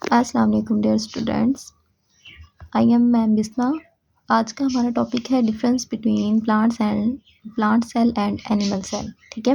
अस्सलाम वालेकुम dear students, I am ma'am Bisma. आज का हमारा टॉपिक है difference between plant cell and animal cell. ठीक है,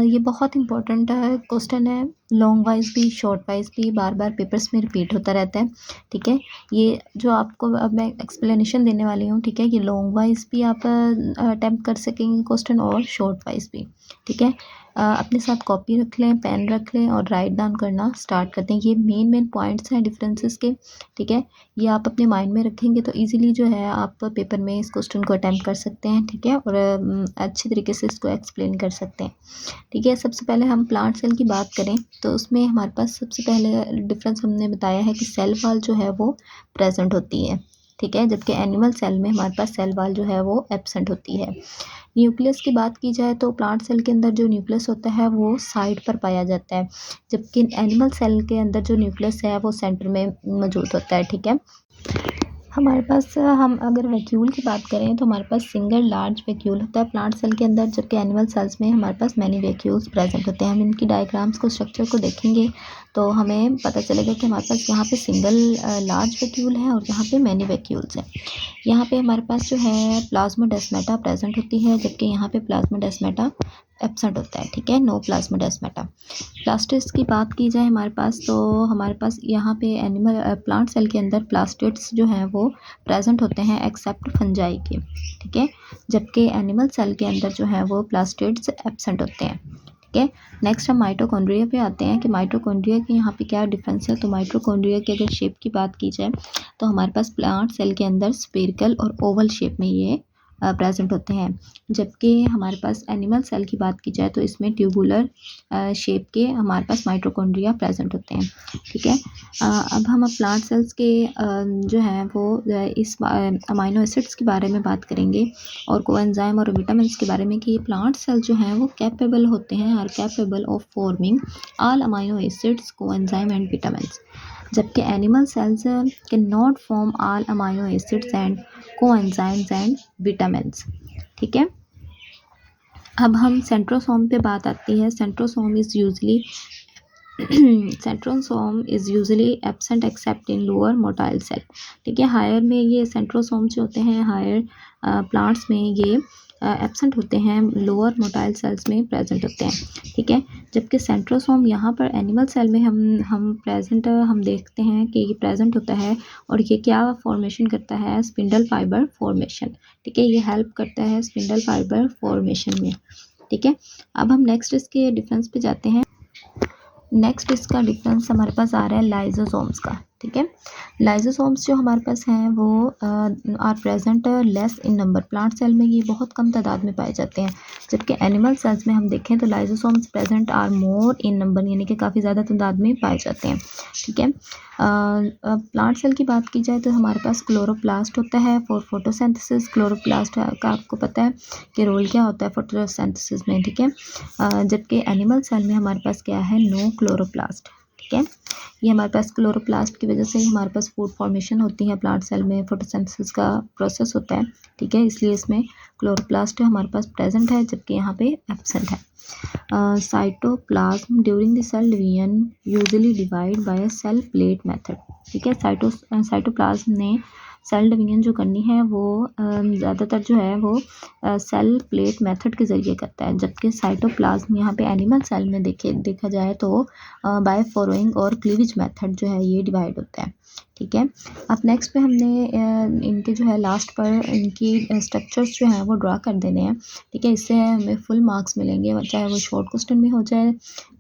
ये बहुत इंपॉर्टेंट है क्वेश्चन है, लॉन्ग वाइज भी शॉर्ट वाइज भी बार बार पेपर्स में रिपीट होता रहता है। ठीक है, ये जो आपको अब मैं एक्सप्लेनेशन देने वाली हूँ, ठीक है, ये लॉन्ग वाइज भी आप अटैम्प्ट कर सकेंगे क्वेश्चन और शॉर्ट वाइज भी। ठीक है, अपने साथ कॉपी रख लें, पेन रख लें और राइट डाउन करना स्टार्ट करते हैं। ये मेन पॉइंट्स हैं डिफरेंसेस के। ठीक है, ये आप अपने माइंड में रखेंगे तो इजीली जो है आप पेपर में इस क्वेश्चन को अटैम्प्ट कर सकते हैं। ठीक है, और अच्छी तरीके से इसको एक्सप्लेन कर सकते हैं। ठीक है, सबसे पहले हम प्लांट सेल की बात करें तो उसमें हमारे पास सबसे पहले डिफरेंस हमने बताया है कि सेल वॉल जो है वो प्रेजेंट होती है। ठीक है, जबकि एनिमल सेल में हमारे पास सेल वॉल जो है वो एब्सेंट होती है। न्यूक्लियस की बात की जाए तो प्लांट सेल के अंदर जो न्यूक्लियस होता है वो साइड पर पाया जाता है, जबकि एनिमल सेल के अंदर जो न्यूक्लियस है वो सेंटर में मौजूद होता है। ठीक है, हमारे पास हम अगर वैक्यूल की बात करें तो हमारे पास सिंगल लार्ज वैक्यूल होता है प्लांट सेल के अंदर, जबकि एनिमल सेल्स में हमारे पास मैनी वैक्यूल्स प्रेजेंट होते हैं। हम इनकी डायग्राम्स को, स्ट्रक्चर को देखेंगे तो हमें पता चलेगा कि हमारे पास यहाँ पे सिंगल लार्ज वैक्यूल है और यहाँ पे मैनी वैक्यूल्स हैं। यहाँ पे हमारे पास जो है प्लाज्मोडेस्माटा प्रेजेंट होती है, जबकि यहाँ पे प्लाज्मोडेस्माटा एब्सेंट होता है। ठीक है, नो प्लाज्मोडेस्माटा। प्लास्टिड्स की बात की जाए हमारे पास तो हमारे पास यहाँ पे प्लांट सेल के अंदर प्लास्टिड्स जो हैं वो प्रेजेंट होते हैं एक्सेप्ट फंजाई के। ठीक है, जबकि एनिमल सेल के अंदर जो है वो प्लास्टिड्स एब्सेंट होते हैं। ठीक है, नेक्स्ट हम माइटोकॉन्ड्रिया पे आते हैं कि माइटोकॉन्ड्रिया के यहाँ पे क्या डिफरेंस है। तो माइटोकॉन्ड्रिया की अगर शेप की बात की जाए तो हमारे पास प्लांट सेल के अंदर स्फेरिकल और ओवल शेप में ये प्रेजेंट होते हैं, जबकि हमारे पास एनिमल सेल की बात की जाए तो इसमें ट्यूबुलर शेप के हमारे पास माइटोकॉन्ड्रिया प्रेजेंट होते हैं। ठीक है, अब हम प्लांट सेल्स के जो है वो इस अमाइनो एसिड्स के बारे में बात करेंगे और कोएंजाइम और विटामिन्स के बारे में कि ये प्लांट सेल जो हैं वो कैपेबल होते हैं, are capable of forming all amino acids, coenzyme and vitamins, जबकि animal cells can not form all amino acids and coenzymes and vitamins. ठीक है, अब हम सेंट्रोसोम पे बात आती है। Centrosome is usually centrosome is usually absent except in lower motile cell. ठीक है, हायर में ये सेंट्रोसोम जो होते हैं हायर प्लांट्स में ये एब्सेंट होते हैं, लोअर मोटाइल सेल्स में प्रेजेंट होते हैं। ठीक है, जबकि सेंट्रोसोम यहाँ पर एनिमल सेल में हम देखते हैं कि ये प्रेजेंट होता है और ये क्या फॉर्मेशन करता है, स्पिंडल फाइबर फॉर्मेशन। ठीक है, ये हेल्प करता है स्पिंडल फाइबर फॉर्मेशन में। ठीक है, अब हम नेक्स्ट इसके डिफरेंस पे जाते हैं। नेक्स्ट इसका डिफरेंस हमारे पास आ रहा है लाइजोसोम्स का। ठीक है, लाइजोसोम्स जो हमारे पास हैं वो are present less in number. Plant cell में ये बहुत कम तादाद में पाए जाते हैं, जबकि एनिमल सेल्स में हम देखें तो lysosomes present are more in number, यानी कि काफ़ी ज़्यादा तादाद में पाए जाते हैं। ठीक है, प्लांट सेल की बात की जाए तो हमारे पास क्लोरोप्लास्ट होता है फॉर फोटोसिंथेसिस। क्लोरोप्लास्ट का आपको पता है कि रोल क्या होता है फोटोसिंथेसिस में। ठीक है, जबकि एनिमल सेल में हमारे पास क्या है, नो क्लोरोप्लास्ट। ठीक है, ये हमारे पास क्लोरोप्लास्ट की वजह से ही हमारे पास फूड फॉर्मेशन होती है, प्लांट सेल में फोटोसिंथेसिस का प्रोसेस होता है। ठीक है, इसलिए इसमें क्लोरोप्लास्ट हमारे पास प्रेजेंट है, जबकि यहाँ पे एब्सेंट है। Cytoplasm during the cell division usually divide by a cell plate method. ठीक है, साइटोप्लाज्म ने सेल डिवीजन जो करनी है वो ज़्यादातर जो है वो सेल प्लेट मेथड के ज़रिए करता है, जबकि साइटोप्लाज्म यहाँ पे एनिमल सेल में देखा जाए तो बाय फॉरोइंग और क्लीवेज मेथड जो है ये डिवाइड होता है। ठीक है, अब नेक्स्ट पे हमने इनके जो है लास्ट पर इनकी स्ट्रक्चर्स जो हैं वो ड्रा कर देने हैं। ठीक है, इससे हमें फुल मार्क्स मिलेंगे, चाहे वो शॉर्ट क्वेश्चन में हो जाए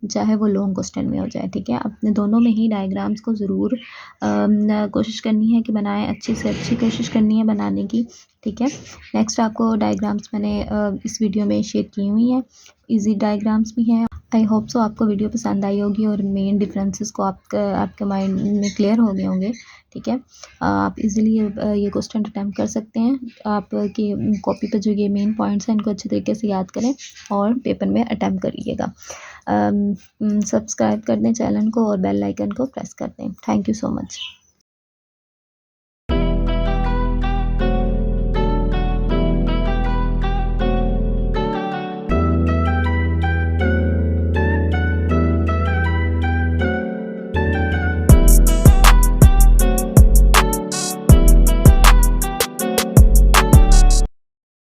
चाहे वो लॉन्ग क्वेश्चन में हो जाए। ठीक है, अपने दोनों में ही डायग्राम्स को ज़रूर कोशिश करनी है कि बनाएं, अच्छी से अच्छी कोशिश करनी है बनाने की। ठीक है, नेक्स्ट आपको डायग्राम्स मैंने इस वीडियो में शेयर की हुई हैं, इजी डायग्राम्स भी हैं। आई होप सो आपको वीडियो पसंद आई होगी और मेन डिफरेंसेस को आपके माइंड में क्लियर हो गए होंगे। ठीक है, आप इजीली ये क्वेश्चन अटैम्प्ट कर सकते हैं। आपकी कॉपी पे जो ये मेन पॉइंट्स हैं इनको अच्छे तरीके से याद करें और पेपर में अटैम्प्ट करिएगा। सब्सक्राइब कर दें चैनल को और बेल आइकन को प्रेस कर दें। Thank you so much.